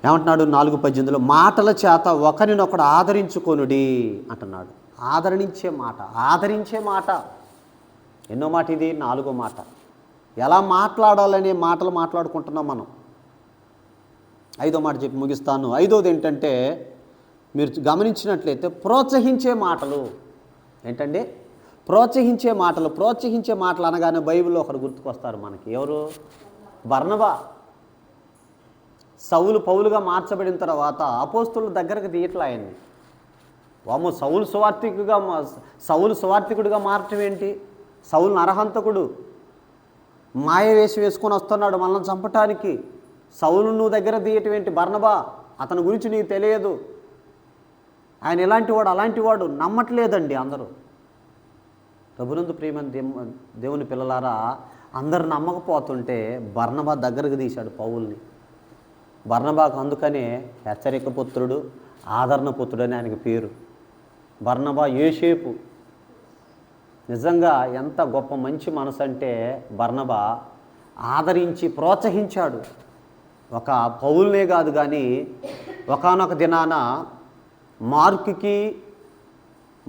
ఏమంటున్నాడు 4:18 మాటల చేత ఒకరినొకడు ఆదరించుకొనుడి అంటున్నాడు. ఆదరించే మాట ఎన్నో మాట ఇది? 4వ మాట. ఎలా మాట్లాడాలనే మాటలు మాట్లాడుకుంటున్నాం మనం. 5వ మాట చెప్పి ముగిస్తాను. 5వది ఏంటంటే, మీరు గమనించినట్లయితే ప్రోత్సహించే మాటలు. ఏంటండి? ప్రోత్సహించే మాటలు అనగానే బైబిల్లో ఒకరు గుర్తుకొస్తారు మనకి. ఎవరు? బర్నబా. సౌలు పౌలుగా మార్చబడిన తర్వాత అపోస్తలుల దగ్గరకు తీయట్లా ఆయన్ని. వాము సౌలు సువార్థికుడిగా మార్చడం ఏంటి? సౌలు నరహంతకుడు, మాయ వేషం వేసుకొని వస్తున్నాడు మనల్ని చంపటానికి. సౌలు నువ్వు దగ్గర తీయటం ఏంటి? బర్నబా, అతని గురించి నీకు తెలియదు, ఆయన ఇలాంటివాడు అలాంటివాడు. నమ్మట్లేదండి అందరూ. ప్రభునందు ప్రియమైన దేవుని పిల్లలారా, అందరు నమ్మకపోతుంటే బర్నబా దగ్గరకు తీశాడు పౌల్ని. బర్నబాకు అందుకనే హెచ్చరిక పుత్రుడు, ఆదరణ పుత్రుడు అని ఆయనకి పేరు. బర్నబా యోసేపు. నిజంగా ఎంత గొప్ప మంచి మనసు అంటే, బర్నబా ఆదరించి ప్రోత్సహించాడు. ఒక పౌల్నే కాదు కానీ ఒకానొక దినాన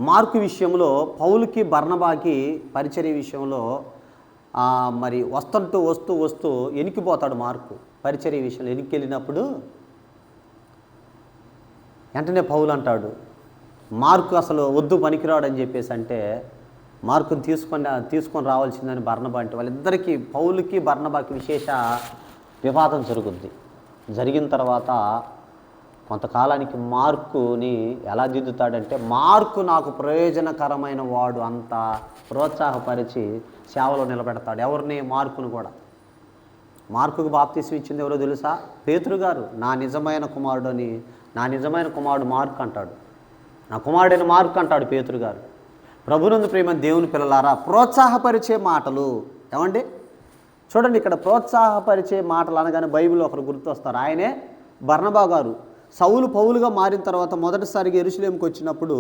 మార్కు విషయంలో, పౌలుకి బర్నబాకి పరిచర్య విషయంలో మరి వస్తూ ఎనికిపోతాడు. మార్కు పరిచర్య విషయంలో వెళ్ళినప్పుడు వెంటనే పౌలు అంటాడు, మార్కు అసలు వద్దు పనికిరాడు అని చెప్పేసి అంటే, మార్కుని తీసుకొని రావాల్సిందని బర్నబా అంటే, వాళ్ళిద్దరికీ పౌలుకి బర్నబాకి విశేష వివాదం జరుగుద్ది. జరిగిన తర్వాత కొంతకాలానికి మార్కుని ఎలా దిద్దుతాడంటే, మార్కు నాకు ప్రయోజనకరమైన వాడు అంత ప్రోత్సాహపరిచి సేవలో నిలబెడతాడు. ఎవరిని? మార్కును కూడా. మార్కుకు బాప్తీసం ఇచ్చింది ఎవరో తెలుసా? పేతురు గారు. నా నిజమైన కుమారుడు మార్కు అంటాడు. నా కుమారుడైన మార్కు అంటాడు పేతురు గారు. ప్రభునందు ప్రియమైన దేవుని పిల్లలారా, ప్రోత్సాహపరిచే మాటలు. ఏమండి చూడండి, ఇక్కడ ప్రోత్సాహపరిచే మాటలు అనగానే బైబిల్లో ఒకరు గుర్తొస్తారు. ఆయనే బర్నబా గారు. సౌలు పౌలుగా మారిన తర్వాత మొదటిసారిగా యెరూషలేముకి వచ్చినప్పుడు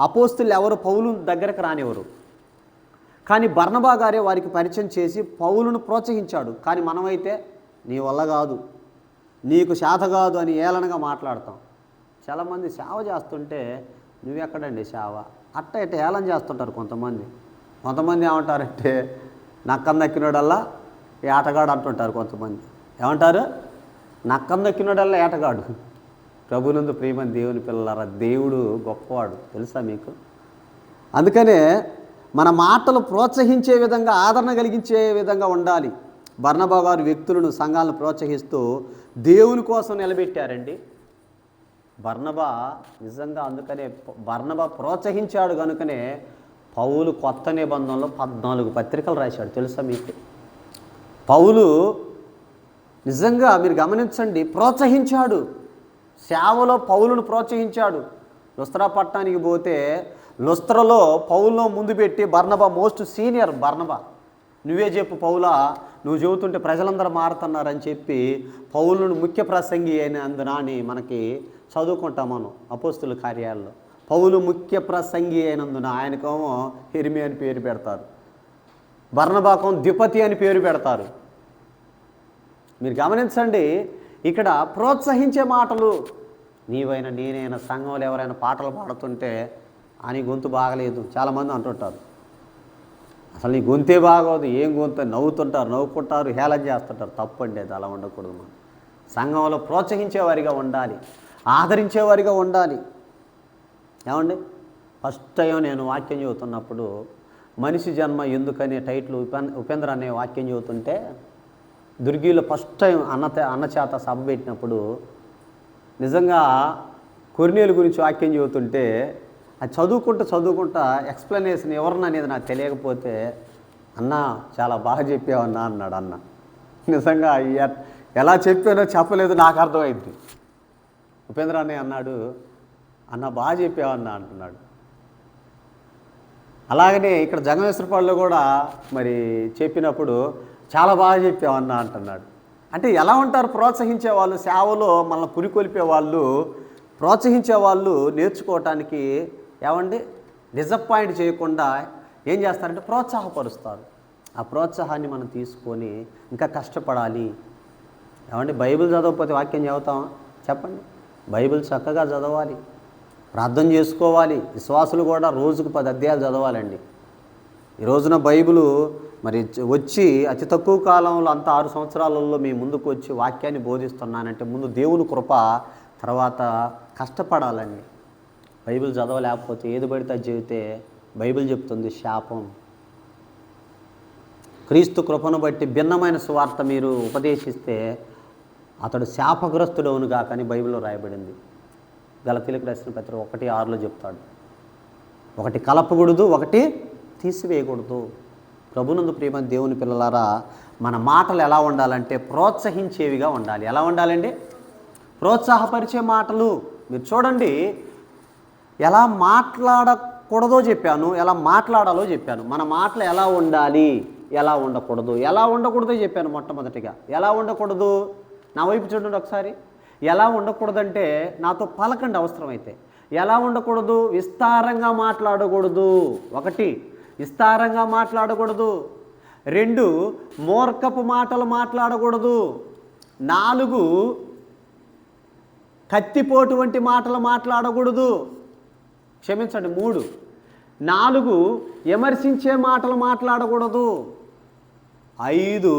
అపోస్తలులు ఎవరు పౌలు దగ్గరకు రానివ్వరు. కానీ బర్నబా గారే వారికి పరిచయం చేసి పౌలును ప్రోత్సహించాడు. కానీ మనమైతే నీ వల్ల కాదు, నీకు శాత కాదు అని ఏలనగా మాట్లాడతాం. చాలామంది సేవ చేస్తుంటే నువ్వెక్కడండి సేవ అట్ట ఇట్ట ఏలం చేస్తుంటారు కొంతమంది. ఏమంటారంటే నక్కం దక్కినోడల్లా ఏటగాడు అంటుంటారు కొంతమంది. ఏమంటారు? నక్కం దక్కినోడల్లా ఏటగాడు. ప్రభునందు ప్రియమైన దేవుని పిల్లలారా, దేవుడు గొప్పవాడు తెలుసా మీకు? అందుకనే మన మాటలు ప్రోత్సహించే విధంగా, ఆదరణ కలిగించే విధంగా ఉండాలి. బర్నబా గారు వ్యక్తులను, సంఘాలను ప్రోత్సహిస్తూ దేవుని కోసం నిలబెట్టారండి. బర్నబా నిజంగా అందుకనే బర్నబా ప్రోత్సహించాడు కనుకనే పౌలు కొత్త నిబంధనలో 14 పత్రికలు రాశాడు, తెలుసా మీకు? పౌలు నిజంగా మీరు గమనించండి, ప్రోత్సహించాడు. సేవలో పౌలును ప్రోత్సహించాడు. లుస్త్రా పట్టణానికి పోతే లుస్త్రలో పౌలును ముందు పెట్టి, బర్నబా మోస్ట్ సీనియర్ బర్నబా, నువ్వే చెప్పు పౌలా, నువ్వు చెబుతుంటే ప్రజలందరూ మారుతున్నారని చెప్పి పౌలును ముఖ్య ప్రసంగి అయినందున అని మనకి చదువుకుంటాం మనం అపోస్తుల కార్యాల్లో. పౌలు ముఖ్య ప్రసంగి అయినందున ఆయనకేమో హిర్మి అని పేరు పెడతారు, బర్నబాకం ద్విపతి అని పేరు పెడతారు. మీరు గమనించండి, ఇక్కడ ప్రోత్సహించే మాటలు. నీవైనా నేనైనా సంఘంలో ఎవరైనా పాటలు పాడుతుంటే అని గొంతు బాగలేదు చాలామంది అంటుంటారు, అసలు నీ గొంతే బాగోదు, ఏం గొంతు, నవ్వుతుంటారు, నవ్వుకుంటారు, హేళన చేస్తుంటారు. తప్పండి, అది అలా ఉండకూడదు. మనం సంఘంలో ప్రోత్సహించేవారిగా ఉండాలి, ఆదరించేవారిగా ఉండాలి. ఏమండి, ఫస్ట్ టైం నేను వాక్యం చదువుతున్నప్పుడు మనిషి జన్మ ఎందుకనే టైటిల్ ఉపేంద్ర అనే వాక్యం చదువుతుంటే దుర్గిలో ఫస్ట్ టైం అన్న చేత సభ పెట్టినప్పుడు నిజంగా కొర్నేలు గురించి వాక్యం చదువుతుంటే అది చదువుకుంటా ఎక్స్ప్లెనేషన్ ఎవరిని అనేది నాకు తెలియకపోతే, అన్న చాలా బాగా చెప్పావన్నా అన్నాడు. అన్న నిజంగా ఎలా చెప్పానో చెప్పలేదు నాకు అర్థమైంది. ఉపేంద్ర అన్నయ్య అన్నాడు, అన్న బాగా చెప్పావన్నా అంటున్నాడు. అలాగనే ఇక్కడ జగమేశ్వరపాడులో కూడా మరి చెప్పినప్పుడు చాలా బాగా చెప్పావన్నా అంటున్నాడు. అంటే ఎలా ఉంటారు ప్రోత్సహించే వాళ్ళు, సేవలో మనల్ని పురికొల్పే వాళ్ళు, ప్రోత్సహించే వాళ్ళు నేర్చుకోవటానికి ఏమండి డిసప్పాయింట్ చేయకుండా ఏం చేస్తారంటే ప్రోత్సాహపరుస్తారు. ఆ ప్రోత్సాహాన్ని మనం తీసుకొని ఇంకా కష్టపడాలి. ఏమండి, బైబిల్ చదవకపోతే వాక్యం చదువుతామా చెప్పండి? బైబిల్ చక్కగా చదవాలి, ప్రార్థన చేసుకోవాలి. విశ్వాసులు కూడా రోజుకు 10 అధ్యాయాలు చదవాలండి. ఈ రోజున బైబిలు మరి వచ్చి అతి తక్కువ కాలంలో అంత 6 సంవత్సరాలలో మీ ముందుకు వచ్చి వాక్యాన్ని బోధిస్తున్నానంటే ముందు దేవుని కృప, తర్వాత కష్టపడాలండి. బైబిల్ చదవలేకపోతే ఏది పడితే అది చెబితే బైబిల్ చెప్తుంది శాపం. క్రీస్తు కృపను బట్టి భిన్నమైన సువార్త మీరు ఉపదేశిస్తే అతడు శాపగ్రస్తుడవును గాక అని బైబిల్లో రాయబడింది. గలతీయులకు రాసిన పత్రిక 1:6లో చెప్తాడు. ఒకటి కలపకూడదు, ఒకటి తీసివేయకూడదు. ప్రభునందు ప్రియమైన దేవుని పిల్లలారా, మన మాటలు ఎలా ఉండాలంటే ప్రోత్సహించేవిగా ఉండాలి. ఎలా ఉండాలండి? ప్రోత్సాహపరిచే మాటలు. మీరు చూడండి, ఎలా మాట్లాడకూడదో చెప్పాను, ఎలా మాట్లాడాలో చెప్పాను. మన మాటలు ఎలా ఉండాలి, ఎలా ఉండకూడదు. ఎలా ఉండకూడదో చెప్పాను మొట్టమొదటిగా. ఎలా ఉండకూడదు, నా వైపు చూడండి ఒకసారి. ఎలా ఉండకూడదంటే నాతో పలకండి అవసరమైతే. ఎలా ఉండకూడదు? విస్తారంగా మాట్లాడకూడదు. 1 విస్తారంగా మాట్లాడకూడదు. 2 మూర్ఖపు మాటలు మాట్లాడకూడదు. 4 కత్తిపోటు వంటి మాటలు మాట్లాడకూడదు. క్షమించండి, 3 4 విమర్శించే మాటలు మాట్లాడకూడదు. 5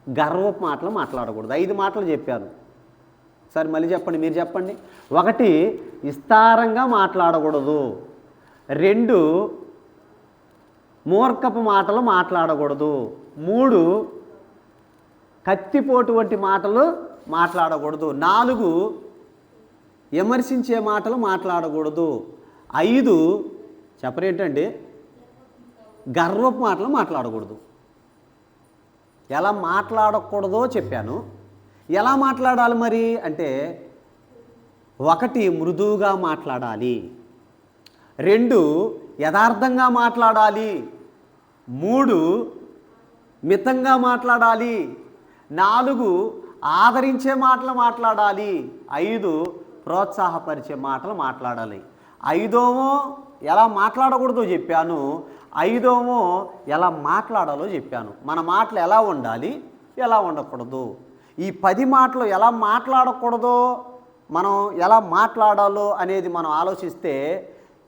గర్వపు మాటలు మాట్లాడకూడదు. 5 మాటలు చెప్పాను. సరే మళ్ళీ చెప్పండి, మీరు చెప్పండి. 1 విస్తారంగా మాట్లాడకూడదు. 2 మూర్ఖపు మాటలు మాట్లాడకూడదు. 3 కత్తిపోటు వంటి మాటలు మాట్లాడకూడదు. 4 విమర్శించే మాటలు మాట్లాడకూడదు. 5 చెప్పరేంటండి, గర్వపు మాటలు మాట్లాడకూడదు. ఎలా మాట్లాడకూడదో చెప్పాను. ఎలా మాట్లాడాలి మరి అంటే 1 మృదువుగా మాట్లాడాలి. 2 యథార్థంగా మాట్లాడాలి. 3 మితంగా మాట్లాడాలి. 4 ఆదరించే మాటలు మాట్లాడాలి. 5 ప్రోత్సాహపరిచే మాటలు మాట్లాడాలి. 5 ఎలా మాట్లాడకూడదో చెప్పాను. 5 ఎలా మాట్లాడాలో చెప్పాను. మన మాటలు ఎలా ఉండాలి, ఎలా ఉండకూడదు. ఈ 10 మాటలు ఎలా మాట్లాడకూడదో, మనం ఎలా మాట్లాడాలో అనేది మనం ఆలోచిస్తే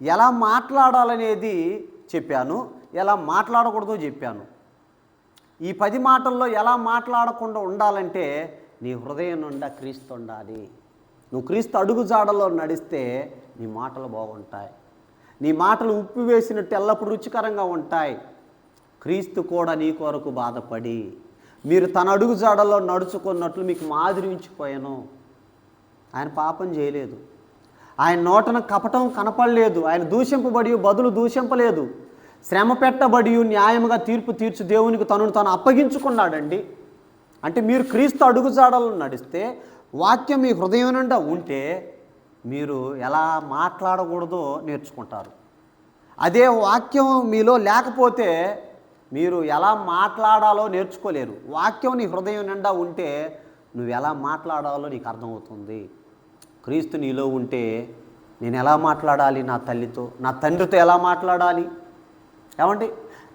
ఎలా మాట్లాడాలనేది చెప్పాను, ఎలా మాట్లాడకూడదో చెప్పాను. ఈ 10 మాటల్లో ఎలా మాట్లాడకుండా ఉండాలంటే నీ హృదయం నుండి క్రీస్తు ఉండాలి. నువ్వు క్రీస్తు అడుగుజాడలో నడిస్తే నీ మాటలు బాగుంటాయి. నీ మాటలు ఉప్పు వేసినట్టు ఎల్లప్పుడూ రుచికరంగా ఉంటాయి. క్రీస్తు కూడా నీ కొరకు బాధపడి మీరు తన అడుగుజాడలో నడుచుకున్నట్లు మీకు మాదిరి ఉంచిపోయాను. ఆయన పాపం చేయలేదు. ఆయన నోటన కపటం కనపడలేదు. ఆయన దూషింపబడి బదులు దూషింపలేదు. శ్రమ పెట్టబడి న్యాయముగా తీర్పు తీర్చి దేవునికి తనను తాను అప్పగించుకున్నాడండి. అంటే మీరు క్రీస్తు అడుగుజాడలను నడిస్తే, వాక్యం మీ హృదయం నిండా ఉంటే మీరు ఎలా మాట్లాడకూడదో నేర్చుకుంటారు. అదే వాక్యం మీలో లేకపోతే మీరు ఎలా మాట్లాడాలో నేర్చుకోలేరు. వాక్యం నీ హృదయం నిండా ఉంటే నువ్వు ఎలా మాట్లాడాలో నీకు అర్థమవుతుంది. క్రీస్తు నీలో ఉంటే నేను ఎలా మాట్లాడాలి నా తల్లితో, నా తండ్రితో ఎలా మాట్లాడాలి, ఏమండి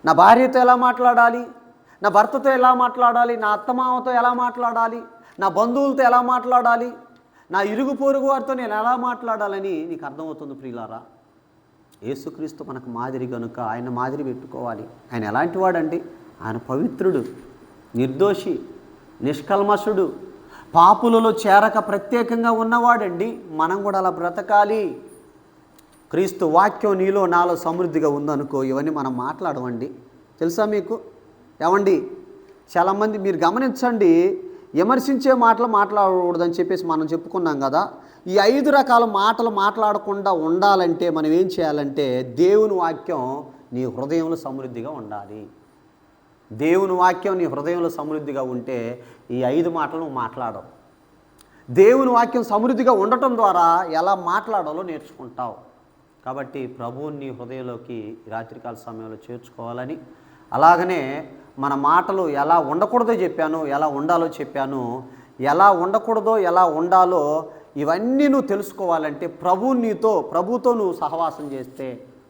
నా భార్యతో ఎలా మాట్లాడాలి, నా భర్తతో ఎలా మాట్లాడాలి, నా అత్తమామతో ఎలా మాట్లాడాలి, నా బంధువులతో ఎలా మాట్లాడాలి, నా ఇరుగు పొరుగు వారితో నేను ఎలా మాట్లాడాలని నీకు అర్థమవుతుంది ప్రియులారా. యేసుక్రీస్తు మనకు మాదిరి కనుక ఆయన మాదిరి పెట్టుకోవాలి. ఆయన ఎలాంటి వాడండి? ఆయన పవిత్రుడు, నిర్దోషి, నిష్కల్మషుడు, పాపులలో చేరక ప్రత్యేకంగా ఉన్నవాడండి. మనం కూడా అలా బ్రతకాలి. క్రీస్తు వాక్యం నీలో నాలో సమృద్ధిగా ఉందనుకో, ఇవన్నీ మనం మాట్లాడమండి. తెలుసా మీకు? ఏమండి చాలామంది మీరు గమనించండి, విమర్శించే మాటలు మాట్లాడకూడదని చెప్పేసి మనం చెప్పుకున్నాం కదా. ఈ 5 రకాల మాటలు మాట్లాడకుండా ఉండాలంటే మనం ఏం చేయాలంటే, దేవుని వాక్యం నీ హృదయంలో సమృద్ధిగా ఉండాలి. దేవుని వాక్యం నీ హృదయంలో సమృద్ధిగా ఉంటే ఈ 5 మాటలు నువ్వు మాట్లాడవు. దేవుని వాక్యం సమృద్ధిగా ఉండటం ద్వారా ఎలా మాట్లాడాలో నేర్చుకుంటావు. కాబట్టి ప్రభువుని నీ హృదయంలోకి రాత్రికాల సమయంలో చేర్చుకోవాలని, అలాగనే మన మాటలు ఎలా ఉండకూడదో చెప్పాను, ఎలా ఉండాలో చెప్పాను. ఎలా ఉండకూడదో ఎలా ఉండాలో ఇవన్నీ నువ్వు తెలుసుకోవాలంటే ప్రభువుతో నువ్వు సహవాసం చేస్తే,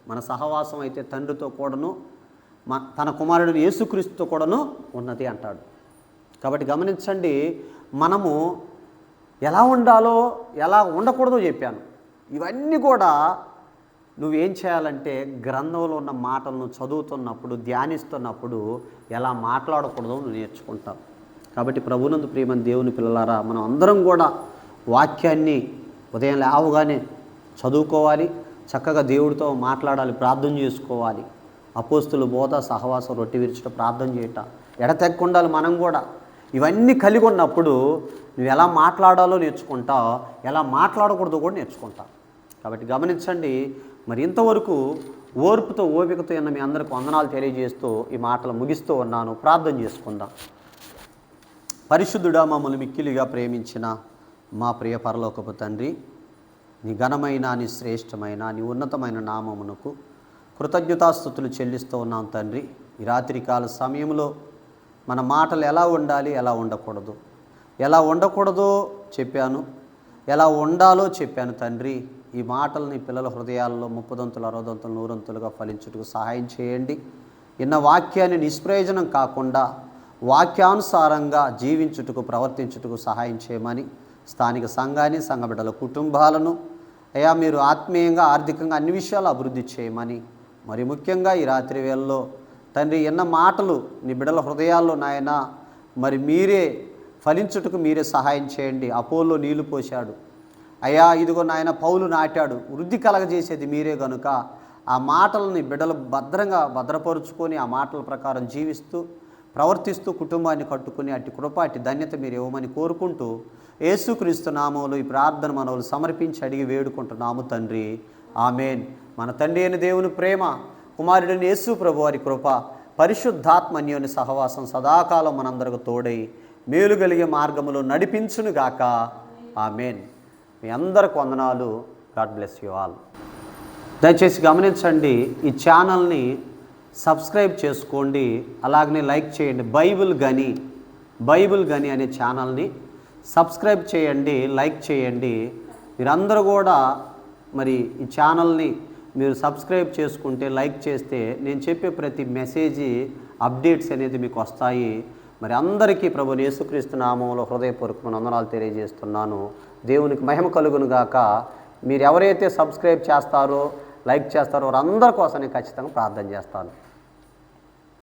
మన సహవాసం అయితే తండ్రితో కూడాను తన కుమారుడు యేసుక్రీస్తుతో కూడాను ఉన్నది అంటాడు. కాబట్టి గమనించండి, మనము ఎలా ఉండాలో ఎలా ఉండకూడదో చెప్పాను. ఇవన్నీ కూడా నువ్వేం చేయాలంటే గ్రంథంలో ఉన్న మాటలను చదువుతున్నప్పుడు, ధ్యానిస్తున్నప్పుడు ఎలా మాట్లాడకూడదో నువ్వు నేర్చుకుంటావు. కాబట్టి ప్రభునందు ప్రియమైన దేవుని పిల్లలారా, మనం అందరం కూడా వాక్యాన్ని ఉదయం లేవగానే చదువుకోవాలి, చక్కగా దేవుడితో మాట్లాడాలి, ప్రార్థన చేసుకోవాలి. అపోస్తుల బోధ, సహవాసం, రొట్టె విరుచుట, ప్రార్థన చేయట ఎడతెక్కుండాలి. మనం కూడా ఇవన్నీ కలిగి ఉన్నప్పుడు నువ్వు ఎలా మాట్లాడాలో నేర్చుకుంటావు, ఎలా మాట్లాడకూడదో కూడా నేర్చుకుంటావు. కాబట్టి గమనించండి. మరి ఇంతవరకు ఓర్పుతో ఓపికతో ఉన్న మీ అందరికి వందనాలు తెలియజేస్తూ ఈ మాటలు ముగిస్తూ ఉన్నాను. ప్రార్థన చేసుకుందాం. పరిశుద్ధుడా, మమ్మల్ని మిక్కిలిగా ప్రేమించిన మా ప్రియ పరలోకపు తండ్రి, నీ ఘనమైన, నీ శ్రేష్టమైన, నీ ఉన్నతమైన నామమునకు కృతజ్ఞతాస్తుతులు చెల్లిస్తూ ఉన్నాం తండ్రి. ఈ రాత్రికాల సమయంలో మన మాటలు ఎలా ఉండాలి, ఎలా ఉండకూడదు, ఎలా ఉండకూడదో చెప్పాను, ఎలా ఉండాలో చెప్పాను తండ్రి. ఈ మాటల్ని పిల్లల హృదయాల్లో 30 60 100 ఫలించుటకు సహాయం చేయండి. ఇన్న వాక్యాన్ని నిష్ప్రయోజనం కాకుండా వాక్యానుసారంగా జీవించుటకు, ప్రవర్తించుటకు సహాయం చేయమని స్థానిక సంఘాన్ని, సంఘ బిడ్డల కుటుంబాలను అయ్యా మీరు ఆత్మీయంగా, ఆర్థికంగా అన్ని విషయాలు అభివృద్ధి చేయమని, మరి ముఖ్యంగా ఈ రాత్రి వేళల్లో తండ్రి ఎన్న మాటలు నీ బిడ్డల హృదయాల్లో నాయన మరి మీరే ఫలించుటకు మీరే సహాయం చేయండి. అపోలో నీళ్లు పోశాడు అయ్యా, ఇదిగో నాయన పౌలు నాటాడు. వృద్ధి కలగజేసేది మీరే కనుక ఆ మాటలని బిడ్డలు భద్రపరుచుకొని ఆ మాటల ప్రకారం జీవిస్తూ ప్రవర్తిస్తూ కుటుంబాన్ని కట్టుకుని అట్టి కృప, అట్టి ధన్యత మీరు ఇవ్వమని కోరుకుంటూ యేసుక్రీస్తు నామములో ఈ ప్రార్థన మనవులు సమర్పించి అడిగి వేడుకుంటున్నాము తండ్రి. ఆమేన్. మన తండ్రి అయిన దేవుని ప్రేమ, కుమారుడైన యేసు ప్రభు వారి కృప, పరిశుద్ధాత్మ అన్యోన్య సహవాసం సదాకాలం మనందరకు తోడై మేలు కలిగే మార్గములో నడిపించునుగాక. ఆమేన్. మీ అందరికి వందనాలు. God bless you all. దయచేసి గమనించండి, ఈ ఛానల్ని సబ్స్క్రైబ్ చేసుకోండి, అలాగనే లైక్ చేయండి. బైబిల్ గని అనే ఛానల్ని సబ్స్క్రైబ్ చేయండి, లైక్ చేయండి. మీరందరూ కూడా మరి ఈ ఛానల్ని మీరు సబ్స్క్రైబ్ చేసుకుంటే, లైక్ చేస్తే నేను చెప్పే ప్రతి మెసేజీ అప్డేట్స్ అనేది మీకు వస్తాయి. మరి అందరికీ ప్రభువైన యేసుక్రీస్తు నామములో హృదయపూర్వకమైన వందనాలు తెలియజేస్తున్నాను. దేవునికి మహిమ కలుగును గాక. మీరు ఎవరైతే సబ్స్క్రైబ్ చేస్తారో, లైక్ చేస్తారో వారందరి కోసం నేను ఖచ్చితంగా ప్రార్థన చేస్తాను.